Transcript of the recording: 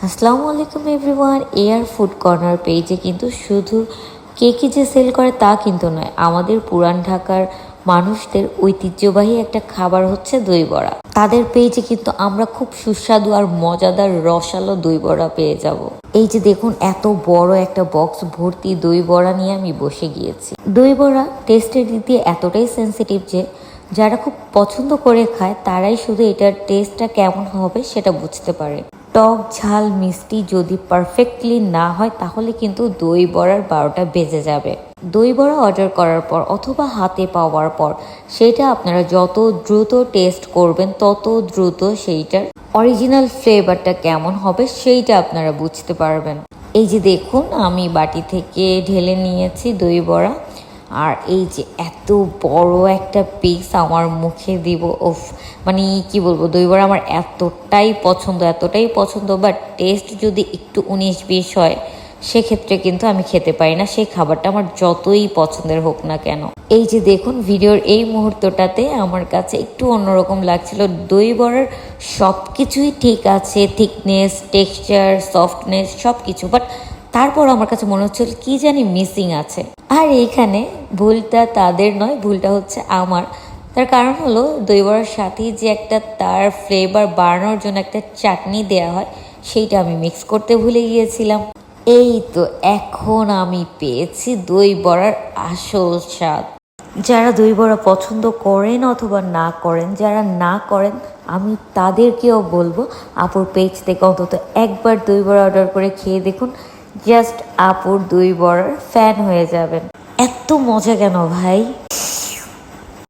আসসালামু আলাইকুম everyone. Air food corner পেজে কিন্তু শুধু কেকই যে সেল করে তা কিন্তু নয়, আমাদের পুরান ঢাকার মানুষদের ঐতিহ্যবাহী একটা খাবার হচ্ছে দই বড়া। তাদের পেজে কিন্তু আমরা খুব সুস্বাদু আর মজাদার রসালো দই বড়া পেয়ে যাব। এই যে দেখুন, এত বড় একটা বক্স ভর্তি দই বড়া নিয়ে আমি বসে গিয়েছি। দই বড়া টেস্টের দিক দিয়ে এতটাই সেন্সিটিভ যে যারা খুব পছন্দ করে খায় তারাই শুধু এটার টেস্টটা কেমন হবে সেটা বুঝতে পারে। টক ঝাল মিষ্টি যদি পারফেক্টলি না হয় তাহলে কিন্তু দই বড়ার 12টা বেজে যাবে। দই বড়া অর্ডার করার পর অথবা হাতে পাওয়ার পর সেটা আপনারা যত দ্রুত টেস্ট করবেন তত দ্রুত সেইটার অরিজিনাল ফ্লেভারটা কেমন হবে সেইটা আপনারা বুঝতে পারবেন। এই যে দেখুন, আমি বাটি থেকে ঢেলে নিয়েছি দই বড়া, আর এই যে এত বড় একটা পিস আমার মুখে দিব। ওফ, মানে কি বলবো, দই বড়া আমার এতটাই পছন্দ, বাট টেস্ট যদি একটু 19-20 হয় সেক্ষেত্রে কিন্তু আমি খেতে পারি না সেই খাবারটা, আমার যতই পছন্দের হোক না কেন। এই যে দেখুন, ভিডিওর এই মুহূর্তটাতে আমার কাছে একটু অন্যরকম লাগছিল। দই বড়ার সব কিছুই ঠিক আছে, থিকনেস, টেক্সচার, সফটনেস সব কিছু, বাট তারপর আমার কাছে মনে হচ্ছিল কি জানি মিসিং আছে। আর এইখানে ভুলটা তাদের নয়, ভুলটা হচ্ছে আমার। তার কারণ হলো দই বড়ার সাথেই যে একটা তার ফ্লেভার বাড়ানোর জন্য একটা চাটনি দেয়া হয়, সেইটা আমি মিক্স করতে ভুলে গিয়েছিলাম। এই তো এখন আমি পেয়েছি দই বড়ার আসল স্বাদ। যারা দই বড়া পছন্দ করেন অথবা না করেন, যারা না করেন আমি তাদেরকেও বলবো আপুর পেজ থেকে অন্তত একবার দই বড়া অর্ডার করে খেয়ে দেখুন। জাস্ট আপুর দই বড়ার ফ্যান হয়ে যাবেন। এত মজা কেন ভাই?